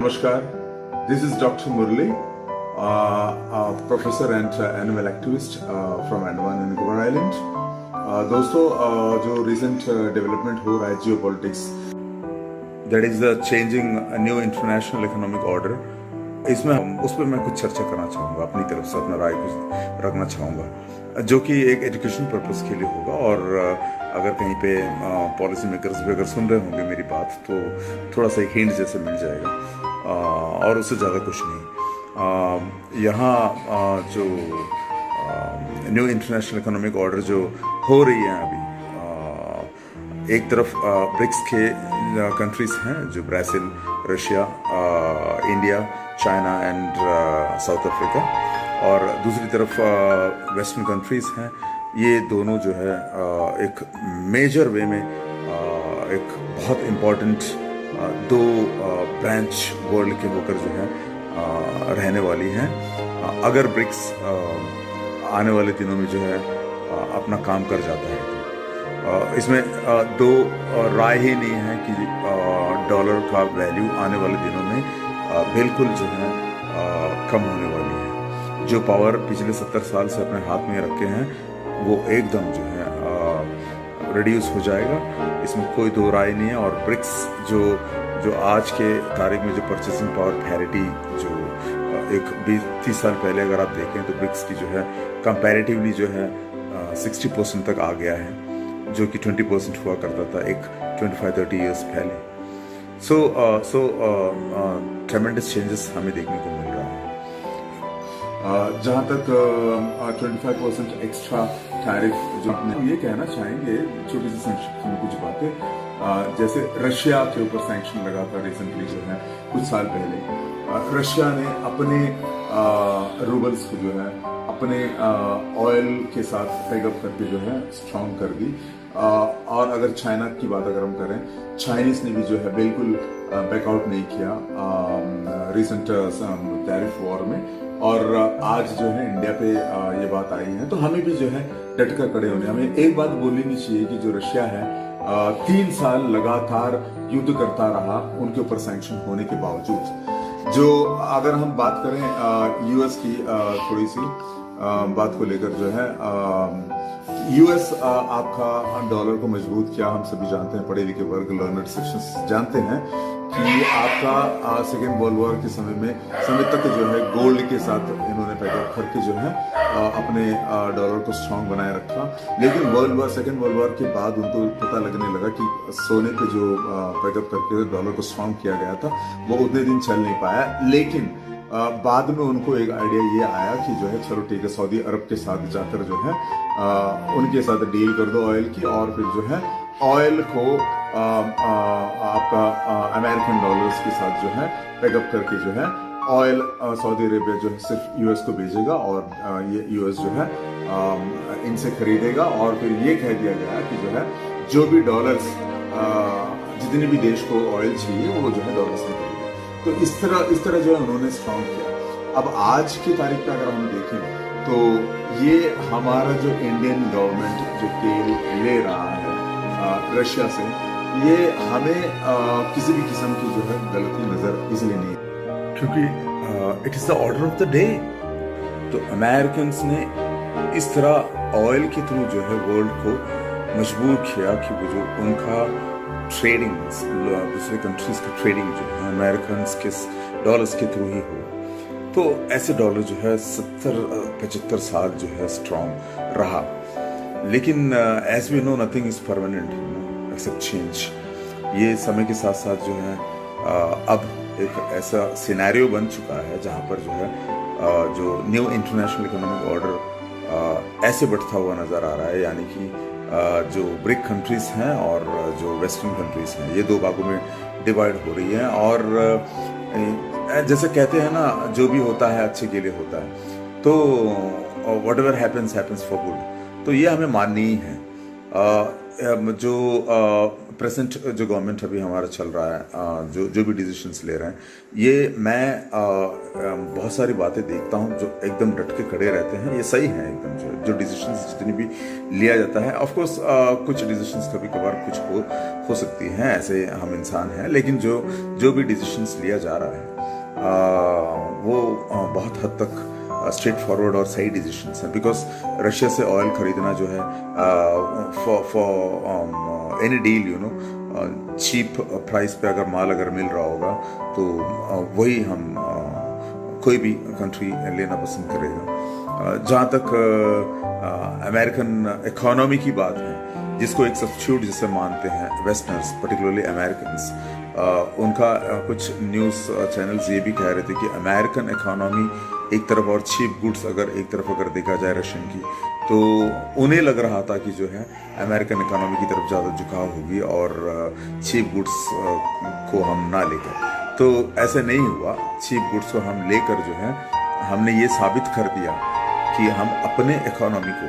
Namaskar, this is Dr. Murli, professor and animal activist from Andaman and Nicobar Island. दोस्तों जो recent development हो रहा है geopolitics, that is the changing new international economic order. इसमें उस पर मैं कुछ चर्चा करना चाहूँगा, अपनी तरफ से अपना राय कुछ रखना चाहूँगा, जो कि एक एजुकेशन पर्पस के लिए होगा। और अगर कहीं पे पॉलिसी मेकर्स भी अगर सुन रहे होंगे मेरी बात, तो थोड़ा सा एक हिंट जैसे मिल जाएगा, और उससे ज़्यादा कुछ नहीं। यहाँ जो न्यू इंटरनेशनल इकोनॉमिक ऑर्डर जो हो रही है अभी, एक तरफ ब्रिक्स के कंट्रीज हैं जो Brazil, Russia, India, China and south Africa, और दूसरी तरफ वेस्टर्न कंट्रीज हैं। ये दोनों जो है एक मेजर वे में एक बहुत इम्पॉर्टेंट दो ब्रांच वर्ल्ड के होकर जो है रहने वाली हैं, अगर ब्रिक्स आने वाले दिनों में जो है अपना काम कर जाता है। तो इसमें दो राय ही नहीं है कि डॉलर का वैल्यू आने वाले दिनों में बिल्कुल जो है कम होने वाली है। जो पावर पिछले 70 साल से अपने हाथ में रखे हैं वो एकदम जो है रिड्यूस हो जाएगा, इसमें कोई दो राय नहीं है। और ब्रिक्स जो आज के तारीख में जो परचेसिंग पावर पैरिटी जो एक 20-30 साल पहले अगर आप देखें तो ब्रिक्स की जो है कंपैरेटिवली जो है 60% तक आ गया है, जो कि 20% हुआ करता था एक 25-30 ईयर्स पहले। सो ट्रेमेंडस चेंजेस हमें देखने को मिल रहा है। जहाँ तक 25% एक्स्ट्रा टैरिफ, जो हम ये कहना चाहेंगे, छोटी सी संक्षिप्त में कुछ बातें, जैसे रशिया के ऊपर सैंक्शन लगा था रिसेंटली जो है कुछ साल पहले। रशिया ने अपने रूबल्स को जो है अपने ऑयल के साथ पेगअप करके जो है स्ट्रॉन्ग कर दी। और अगर चाइना की बात अगर हम करें, चाइनीज ने भी जो है बिल्कुल बैकआउट नहीं किया रिसेंट टैरिफ वॉर में। और आज जो है इंडिया पे ये बात आई है, तो हमें भी जो है डट कर खड़े होने, हमें एक बात बोलनी नहीं चाहिए कि जो रशिया है 3 साल लगातार युद्ध करता रहा उनके ऊपर सैंक्शन होने के बावजूद। जो अगर हम बात करें यूएस की थोड़ी सी बात को लेकर जो है, यूएस आपका डॉलर को मजबूत किया, हम सभी जानते हैं, पढ़े लिखे वर्ग, लर्नड सेक्शंस जानते हैं कि आपका सेकेंड वर्ल्ड वॉर के समय तक जो है गोल्ड के साथ इन्होंने पैकअप करके जो है अपने डॉलर को स्ट्रांग बनाए रखा। लेकिन सेकेंड वर्ल्ड वॉर के बाद उनको पता लगने लगा कि सोने पे जो पैकअप करके डॉलर को स्ट्रांग किया गया था वो उतने दिन चल नहीं पाया। लेकिन बाद में उनको एक आइडिया ये आया कि जो है चलो ठीक है, सऊदी अरब के साथ जाकर जो है उनके साथ डील कर दो ऑयल की, और फिर जो है ऑयल को आपका अमेरिकन डॉलर्स के साथ जो है पैकअप करके जो है ऑयल सऊदी अरेबिया जो है सिर्फ यूएस को भेजेगा, और ये यूएस जो है इनसे खरीदेगा। और फिर ये कह दिया गया कि जो है जो भी डॉलर्स जितने भी देश को ऑयल चाहिए वो जो है डॉलर्स में खरीदेगा। तो इस तरह जो है उन्होंने स्ट्रॉन्ग किया। अब आज की तारीख पे अगर हम देखें तो ये हमारा जो इंडियन गवर्नमेंट जो तेल ले रहा है रशिया से, ये हमें किसी भी किस्म की जो है गलती नजर इसलिए नहीं, क्योंकि it is the order of the day. तो अमेरिकन ने इस तरह ऑयल के थ्रू जो है वर्ल्ड को मजबूर किया कि वो जो उनका ट्रेडिंग दूसरे कंट्रीज की ट्रेडिंग जो है अमेरिकन के डॉलर्स के थ्रू ही हो। तो ऐसे डॉलर जो है 70-75 साल जो है स्ट्रॉन्ग रहा। लेकिन as we know nothing is permanent except change. ये समय के साथ साथ जो है अब एक ऐसा सिनेरियो बन चुका है जहाँ पर जो है जो न्यू इंटरनेशनल इकोनॉमिक ऑर्डर ऐसे बढ़ता हुआ नजर आ रहा है, यानी कि जो ब्रिक कंट्रीज हैं और जो वेस्टर्न कंट्रीज हैं, ये दो भागों में डिवाइड हो रही है। और जैसे कहते हैं ना, जो भी होता है अच्छे के लिए होता है, तो व्हाटएवर हैपेंस फॉर गुड, तो ये हमें माननी ही है। जो प्रेजेंट जो गवर्नमेंट अभी हमारा चल रहा है, जो जो भी डिसीजंस ले रहे हैं, ये मैं बहुत सारी बातें देखता हूँ जो एकदम डट के खड़े रहते हैं, ये सही है एकदम। जो डिसीजंस जितनी भी लिया जाता है, ऑफ कोर्स कुछ डिसीजंस कभी कभार कुछ हो सकती हैं, ऐसे हम इंसान हैं, लेकिन जो भी डिसीजंस लिया जा रहा है वो बहुत हद तक स्ट्रेट फॉरवर्ड और सही डिसीजंस हैं। बिकॉज रशिया से ऑयल खरीदना जो है for any deal, you know, cheap price पे अगर माल अगर मिल रहा होगा तो वही हम कोई भी कंट्री लेना पसंद करेगा। जहाँ तक अमेरिकन इकोनॉमी की बात है, जिसको एक सब्स्टिट्यूट जिसे मानते हैं वेस्टर्नर्स, पर्टिकुलरली अमेरिकन्स, उनका कुछ न्यूज़ चैनल्स ये भी कह रहे थे कि अमेरिकन इकोनॉमी एक तरफ और चीप गुड्स अगर एक तरफ अगर देखा जाए रशियन की, तो उन्हें लग रहा था कि जो है अमेरिकन इकोनॉमी की तरफ ज़्यादा झुकाव होगी और चीप गुड्स को हम ना लेकर। तो ऐसे नहीं हुआ। चीप गुड्स को हम लेकर जो है हमने ये साबित कर दिया कि हम अपने इकोनॉमी को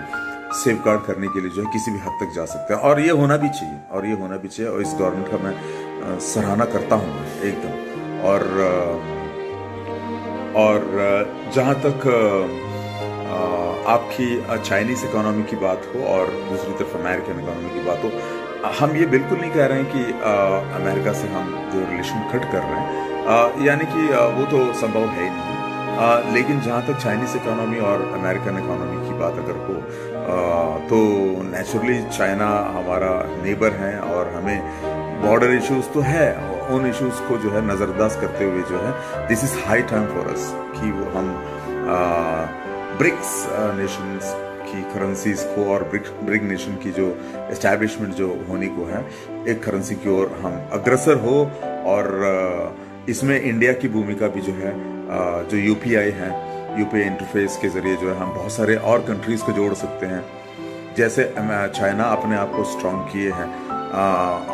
सेफ गार्ड करने के लिए जो है किसी भी हद तक जा सकते हैं, और ये होना भी चाहिए, और इस गवर्नमेंट का मैं सराहना करता हूँ एकदम। और जहाँ तक आपकी चाइनीज़ इकोनॉमी की बात हो और दूसरी तरफ अमेरिकन इकोनॉमी की बात हो, हम ये बिल्कुल नहीं कह रहे हैं कि अमेरिका से हम जो रिलेशन कट कर रहे हैं, यानी कि वो तो संभव है ही नहीं। लेकिन जहाँ तक चाइनीज़ इकोनॉमी और अमेरिकन इकोनॉमी की बात अगर हो, तो नेचुरली चाइना हमारा नेबर है और हमें बॉर्डर इश्यूज तो है, उन इश्यूज को जो है नज़रअंदाज करते हुए जो है this is high time for us कि वो हम ब्रिक्स नेशंस की करेंसीज को और ब्रिक नेशन की जो एस्टैब्लिशमेंट जो होने को है, एक करेंसी की ओर हम अग्रसर हो। और इसमें इंडिया की भूमिका भी जो है, जो यूपीआई है, यूपीआई इंटरफेस के जरिए जो है हम बहुत सारे और कंट्रीज़ को जोड़ सकते हैं। जैसे चाइना अपने आप को स्ट्रॉन्ग किए हैं,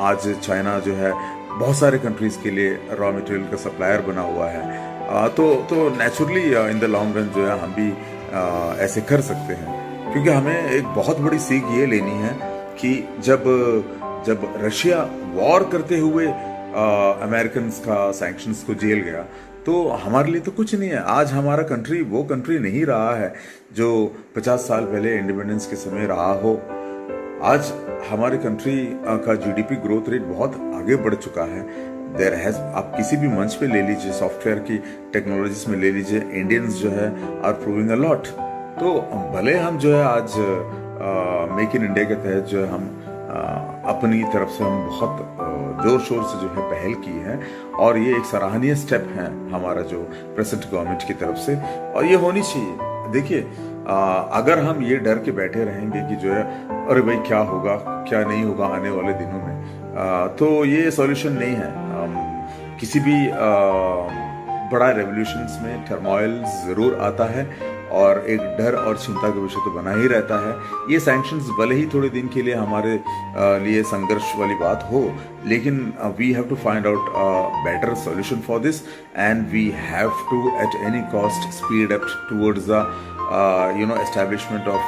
आज चाइना जो है बहुत सारे कंट्रीज़ के लिए रॉ मटेरियल का सप्लायर बना हुआ है। तो naturally in the long run जो है हम भी ऐसे कर सकते हैं, क्योंकि हमें एक बहुत बड़ी सीख ये लेनी है कि जब रशिया वॉर करते हुए अमेरिकन का सैंक्शंस को झेल गया, तो हमारे लिए तो कुछ नहीं है। आज हमारा कंट्री वो कंट्री नहीं रहा है जो 50 साल पहले इंडिपेंडेंस के समय रहा हो। आज हमारे कंट्री का जीडीपी ग्रोथ रेट बहुत आगे बढ़ चुका है। आप किसी भी मंच पे ले लीजिए, सॉफ्टवेयर की टेक्नोलॉजीज में ले लीजिए, इंडियंस जो है आर प्रूविंग अ लॉट। तो भले हम जो है आज मेक इन इंडिया के तहत जो है हम अपनी तरफ से हम बहुत जोर शोर से जो है पहल की है, और ये एक सराहनीय स्टेप है हमारा जो प्रेजेंट गवर्नमेंट की तरफ से, और ये होनी चाहिए। देखिए, अगर हम ये डर के बैठे रहेंगे कि जो है अरे भाई क्या होगा क्या नहीं होगा आने वाले दिनों में, तो ये सॉल्यूशन नहीं है। किसी भी बड़ा रेवोल्यूशंस में टर्मोइल ज़रूर आता है और एक डर और चिंता का विषय तो बना ही रहता है। ये सैंक्शंस भले ही थोड़े दिन के लिए हमारे लिए संघर्ष वाली बात हो, लेकिन we have to find out better solution for this, and we have to at any cost speed up towards the establishment of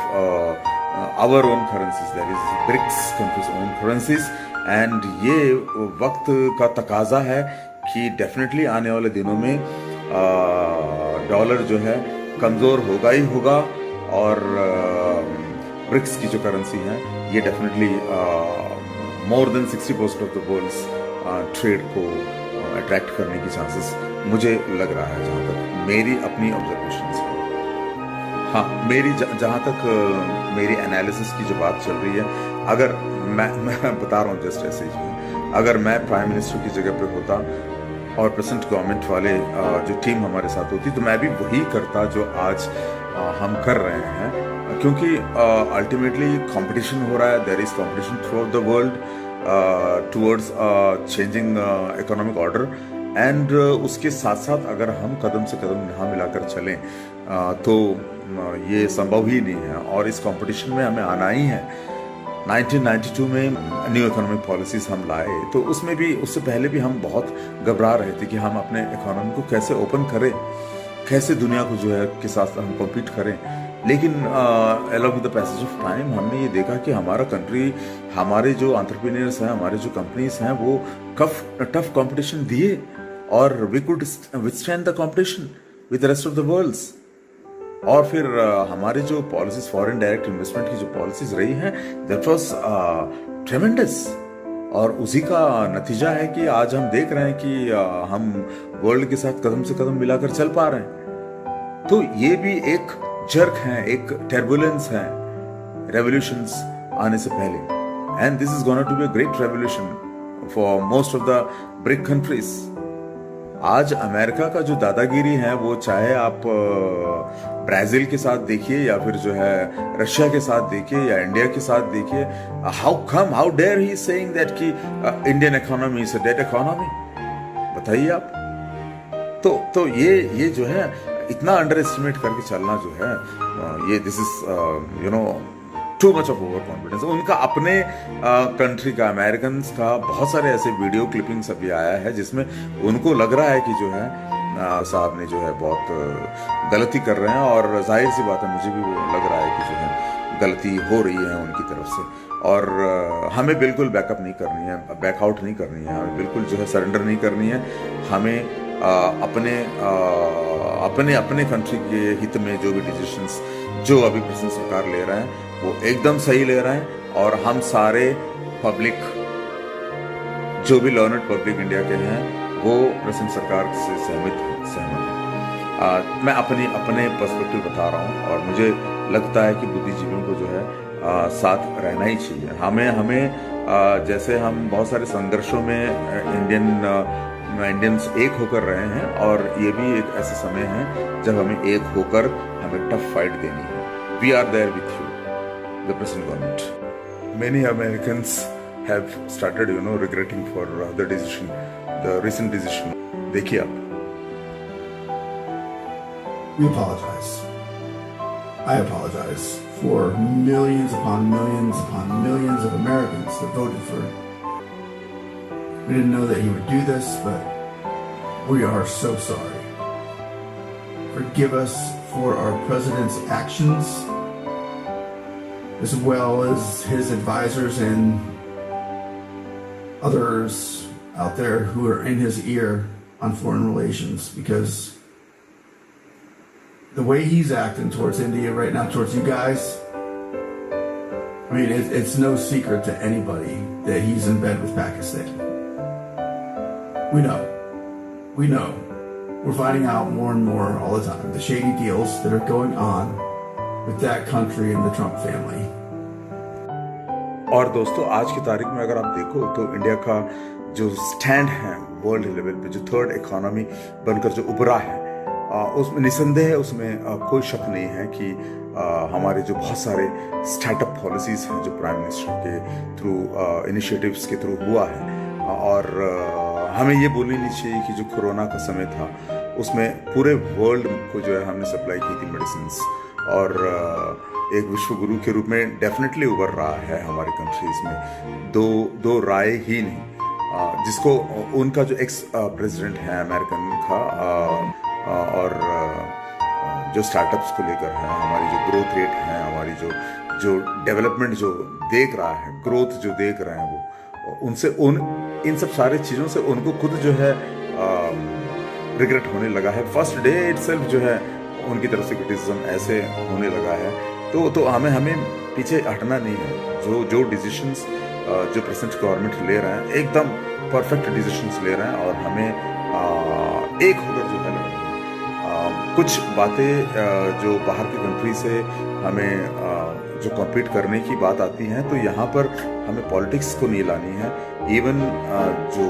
our own currencies, that is BRICS countries own currencies। and ये वक्त का तकाजा है कि definitely आने वाले दिनों में डॉलर जो है कमज़ोर होगा ही होगा, और ब्रिक्स की जो करेंसी है ये definitely more than 60% of the world's trade को अट्रैक्ट करने की चांसेस मुझे लग रहा है, जहाँ तक मेरी अपनी ऑब्जर्वेशन है। हाँ, मेरी जहाँ तक मेरी एनालिसिस की जो बात चल रही है, अगर मैं बता रहा हूँ जस्ट ऐसे ही, अगर मैं प्राइम मिनिस्टर की जगह पे होता और प्रेजेंट गवर्नमेंट वाले जो टीम हमारे साथ होती, तो मैं भी वही करता जो आज हम कर रहे हैं, क्योंकि अल्टीमेटली कंपटीशन हो रहा है। There is competition throughout the world towards changing economic order, and उसके साथ साथ अगर हम कदम से कदम ना मिलाकर चलें तो ये संभव ही नहीं है, और इस कंपटीशन में हमें आना ही है। 1992 में न्यू इकोनॉमिक पॉलिसीज हम लाए, तो उसमें भी उससे पहले भी हम बहुत घबरा रहे थे कि हम अपने इकोनॉमी को कैसे ओपन करें, कैसे दुनिया को जो है के साथ हम कम्पीट करें। लेकिन along with the passage of time हमने ये देखा कि हमारा कंट्री, हमारे जो एंटरप्रेन्योर्स हैं, हमारे जो कंपनीज हैं, वो टफ कंपटीशन दिए और we could withstand the competition with the rest of the world. और फिर हमारे जो पॉलिसीज, फॉरेन डायरेक्ट इन्वेस्टमेंट की जो पॉलिसीज रही हैं, दैट वाज ट्रेमेंडस। और उसी का नतीजा है कि आज हम देख रहे हैं कि हम वर्ल्ड के साथ कदम से कदम मिलाकर चल पा रहे हैं। तो ये भी एक जर्क है, एक टर्बुलेंस है रेवोल्यूशंस आने से पहले। And this is gonna to be a great revolution for most of the BRIC countries. आज अमेरिका का जो दादागिरी है, वो चाहे आप ब्राजील के साथ देखिए या फिर जो है रशिया के साथ देखिए या इंडिया के साथ देखिए, how dare he saying that कि Indian economy is a dead economy. बताइए आप। तो ये जो है इतना अंडर एस्टिमेट करके चलना जो है, ये this is you know too much of over confidence. उनका अपने कंट्री का, अमेरिकन का बहुत सारे ऐसे वीडियो क्लिपिंग्स अभी आया है जिसमें उनको लग रहा है कि जो है साहब ने जो है बहुत गलती कर रहे हैं। और जाहिर सी बात है, मुझे भी वो लग रहा है कि जो है गलती हो रही है उनकी तरफ से। और हमें बिल्कुल बैकअप नहीं करनी है, बैकआउट नहीं करनी है, हमें बिल्कुल जो है सरेंडर नहीं करनी है। हमें अपने कंट्री के हित में जो भी डिसीजंस जो अभी प्रेजेंट सरकार ले रहे हैं वो एकदम सही ले रहे हैं। और हम सारे पब्लिक, जो भी लर्नड पब्लिक इंडिया के हैं, वो प्रेजेंट सरकार से सहमत हैं। मैं अपने पर्सपेक्टिव बता रहा हूँ और मुझे लगता है कि बुद्धिजीवियों को जो है साथ रहना ही चाहिए। हमें जैसे हम बहुत सारे संघर्षों में इंडियंस एक होकर रहे हैं, और ये भी एक ऐसा समय है जब हमें एक होकर हमें टफ फाइट देनी है। We are there with you, the present government. Many Americans have started regretting for the decision, the recent decision. देखिए आप। We apologize. I apologize for millions upon millions of Americans that voted for him. We didn't know that he would do this, but we are so sorry. Forgive us for our president's actions, as well as his advisors and others out there who are in his ear on foreign relations, because the way he's acting towards India right now, towards you guys, I mean, it's no secret to anybody that he's in bed with Pakistan. We know. We're finding out more and more all the time, the shady deals that are going on with that country and the Trump family. और दोस्तों, आज की तारीख में अगर आप देखो तो इंडिया का जो स्टैंड है वर्ल्ड लेवल पे, जो थर्ड इकोनॉमी बनकर जो उभरा है, उसमें निसंदेह उसमें कोई शक नहीं है कि हमारे जो बहुत सारे स्टार्टअप पॉलिसीज हैं जो प्राइम मिनिस्टर के थ्रू, इनिशिएटिव्स के थ्रू हुआ है। और हमें ये बोलनी नहीं चाहिए कि जो कोरोना का समय था उसमें पूरे वर्ल्ड को जो है हमने सप्लाई की थी मेडिसिन्स, और एक विश्व गुरु के रूप में डेफिनेटली उभर रहा है हमारी कंट्रीज में। दो राय ही नहीं। जिसको उनका जो एक्स प्रेसिडेंट है अमेरिकन का, और जो स्टार्टअप्स को लेकर है, हमारी जो ग्रोथ रेट है, हमारी जो डेवलपमेंट जो देख रहा है, ग्रोथ जो देख रहे हैं, वो उनसे इन सब सारे चीज़ों से उनको खुद जो है रिग्रेट होने लगा है। फर्स्ट डे इटसेल्फ जो है उनकी तरफ से क्रिटिसिज्म ऐसे होने लगा है। तो हमें पीछे हटना नहीं है। जो डिसीजंस जो प्रेजेंट गवर्नमेंट ले रहे हैं, एकदम परफेक्ट डिसीजंस ले रहे हैं, और हमें एक होकर जो है कुछ बातें जो बाहर की कंट्री से हमें जो कॉम्पीट करने की बात आती हैं, तो यहाँ पर हमें पॉलिटिक्स को नहीं लानी है। इवन जो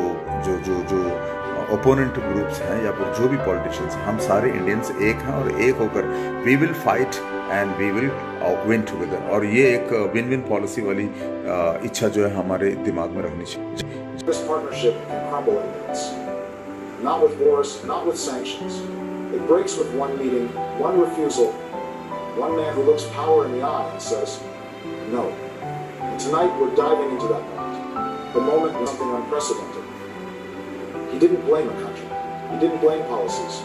ओपोनेंट ग्रुप्स हैं या फिर जो भी पॉलिटिशियंस हैं, हम सारे इंडियंस एक हैं, और एक होकर we will fight and we will win together. और ये एक विन विन पॉलिसी वाली इच्छा जो है हमारे दिमाग में रखनी चाहिए। This partnership can crumble in minutes. Not with wars, not with sanctions. It breaks with one meeting, one refusal, one man who looks power in the eye and says, no. And tonight we're diving into that moment. The moment was something unprecedented. He didn't blame a country. He didn't blame policies.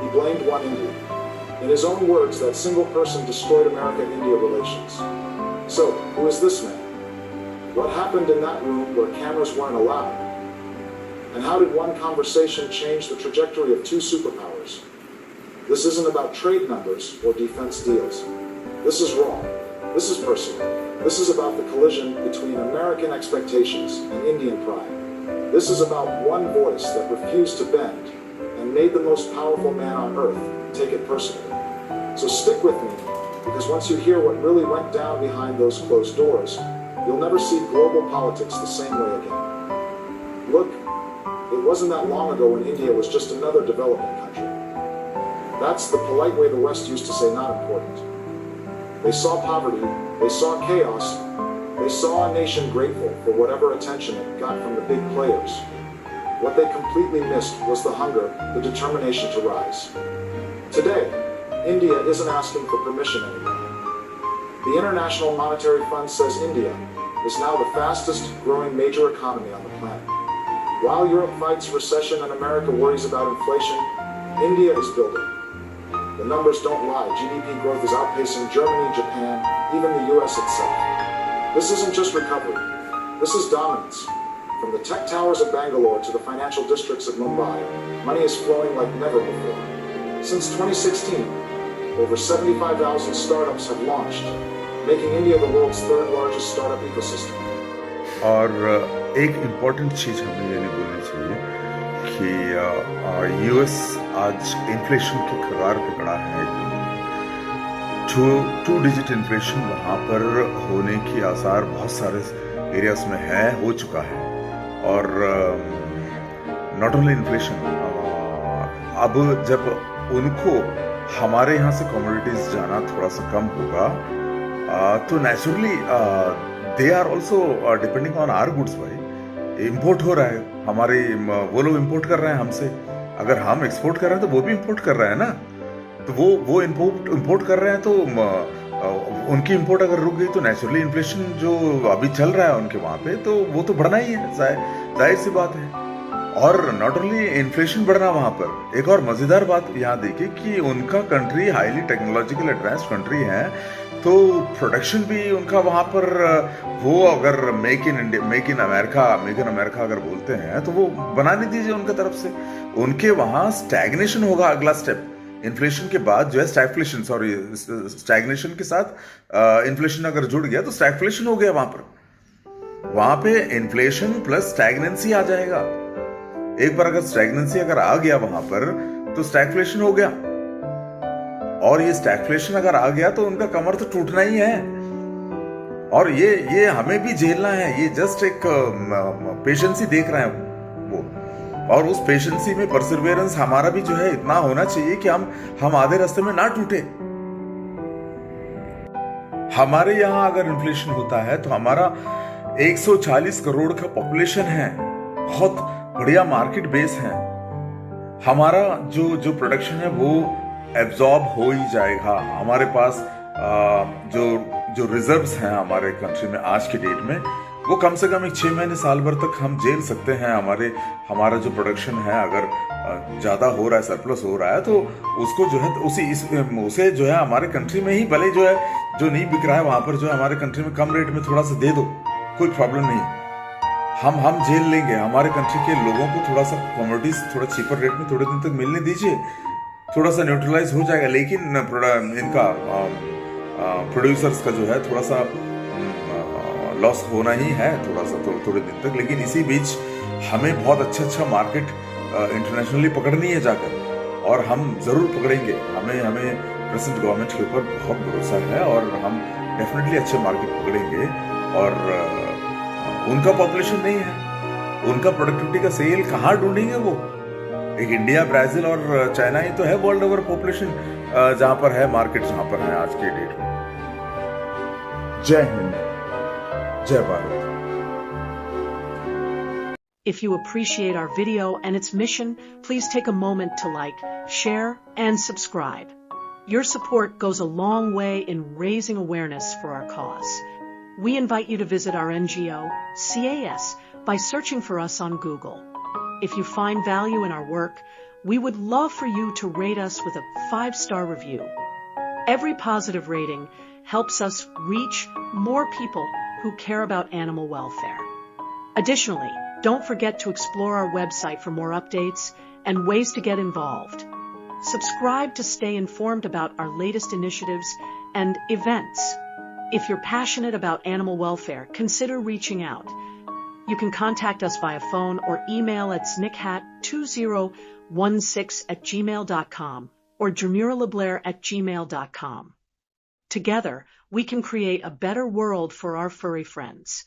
He blamed one India. In his own words, that single person destroyed America-India relations. So, who is this man? What happened in that room where cameras weren't allowed? And how did one conversation change the trajectory of two superpowers? This isn't about trade numbers or defense deals. This is raw. This is personal. This is about the collision between American expectations and Indian pride. This is about one voice that refused to bend and made the most powerful man on earth take it personally. So stick with me, because once you hear what really went down behind those closed doors, you'll never see global politics the same way again. Look, it wasn't that long ago when India was just another developing country. That's the polite way the West used to say not important. They saw poverty, they saw chaos, they saw a nation grateful for whatever attention it got from the big players. What they completely missed was the hunger, the determination to rise. Today, India isn't asking for permission anymore. The International Monetary Fund says India is now the fastest growing major economy on the planet. While Europe fights recession and America worries about inflation, India is building. The numbers don't lie. GDP growth is outpacing Germany, Japan, even the US itself. This isn't just recovery. This is dominance. From the tech towers of Bangalore to the financial districts of Mumbai, money is flowing like never before. Since 2016, over 75,000 startups have launched, making India the world's third largest startup ecosystem. और एक important चीज़ हमें ये नहीं बोलनी चाहिए कि US आज inflation के कगार पे खड़ा है। टू डिजिट इन्फ्लेशन वहाँ पर होने की आसार बहुत सारे एरियाज में हो चुका है। और नॉट ओनली इन्फ्लेशन, अब जब उनको हमारे यहाँ से कमोडिटीज जाना थोड़ा सा कम होगा तो naturally they are also depending on our goods. भाई इम्पोर्ट हो रहा है, हमारे वो लोग इम्पोर्ट कर रहे हैं हमसे, अगर हम एक्सपोर्ट कर रहे हैं तो वो भी इम्पोर्ट कर रहे हैं ना। तो वो इम्पोर्ट कर रहे हैं तो उनकी इम्पोर्ट अगर रुक गई तो नेचुरली इन्फ्लेशन जो अभी चल रहा है उनके वहाँ पे तो वो तो बढ़ना ही है, जाहिर सी बात है। और नॉट ओनली इन्फ्लेशन बढ़ना वहाँ पर, एक और मज़ेदार बात यहाँ देखिए कि उनका country highly technological advance country है, तो प्रोडक्शन भी उनका वहाँ पर वो अगर मेक इन अमेरिका अगर बोलते हैं तो वो बनाने दीजिए उनके तरफ से। उनके वहाँ स्टैग्नेशन होगा अगला स्टेप, इन्फ्लेशन के बाद जो है स्टैगफ्लेशन, सॉरी स्टैग्नेशन के साथ इन्फ्लेशन अगर जुड़ गया तो स्टैगफ्लेशन हो गया वहाँ पे इन्फ्लेशन प्लस स्टैग्नेंसी आ जाएगा। एक बार अगर स्टैग्नेंसी अगर आ गया वहां पर तो स्टैगफ्लेशन हो गया, और ये स्टैगफ्लेशन अगर आ गया तो उनका कमर तो टूटना ही है। और ये हमें भी झेलना है, ये जस्ट एक पेशेंसी देख रहे हैं वो, और उस पेशेंसी में परसिवियरेंस हमारा भी जो है इतना होना चाहिए कि हम आधे रास्ते में ना टूटे। हमारे यहां अगर इन्फ्लेशन होता है तो हमारा 140 करोड़ का पॉपुलेशन है, बहुत बढ़िया मार्केट बेस है, हमारा जो प्रोडक्शन है वो एब्जॉर्ब हो ही जाएगा। हमारे पास जो रिजर्व्स हैं हमारे कंट्री में आज की डेट में वो कम से कम एक 6 महीने साल भर तक हम झेल सकते हैं। हमारा जो प्रोडक्शन है अगर ज्यादा हो रहा है, सरप्लस हो रहा है, तो उसको जो है उसे जो है हमारे कंट्री में ही भले जो है जो नहीं बिक रहा है वहां पर जो है हमारे कंट्री में कम रेट में थोड़ा सा दे दो, कोई प्रॉब्लम नहीं, हम झेल लेंगे। हमारे कंट्री के लोगों को थोड़ा सा कमोडिटीज थोड़ा चीपर रेट में थोड़े दिन तक मिलने दीजिए, थोड़ा सा न्यूट्रलाइज हो जाएगा। लेकिन इनका प्रोड्यूसर्स का जो है थोड़ा सा लॉस होना ही है थोड़ा सा थोड़े दिन तक। लेकिन इसी बीच हमें बहुत अच्छा मार्केट इंटरनेशनली पकड़नी है जाकर, और हम जरूर पकड़ेंगे। हमें प्रेजेंट गवर्नमेंट के ऊपर बहुत भरोसा है और हम डेफिनेटली अच्छे मार्केट पकड़ेंगे। और उनका पॉपुलेशन नहीं है, उनका प्रोडक्टिविटी का सेल कहाँ ढूंढेंगे वो? एक इंडिया, ब्राजील और चाइना ही तो है वर्ल्ड ओवर पॉपुलेशन जहां पर है मार्केट, जहां पर है आज के डेट में। जय हिंद, जय Bharat. If you appreciate our video and its mission, please take a moment to like, share, and subscribe. Your support goes a long way in raising awareness for our cause. We invite you to visit our NGO, CAS, by searching for us on Google. If you find value in our work, we would love for you to rate us with a 5-star review. Every positive rating helps us reach more people who care about animal welfare. Additionally, don't forget to explore our website for more updates and ways to get involved. Subscribe to stay informed about our latest initiatives and events. If you're passionate about animal welfare, consider reaching out. You can contact us via phone or email at snickhat2016@gmail.com or jemuraleblair@gmail.com. Together, we can create a better world for our furry friends.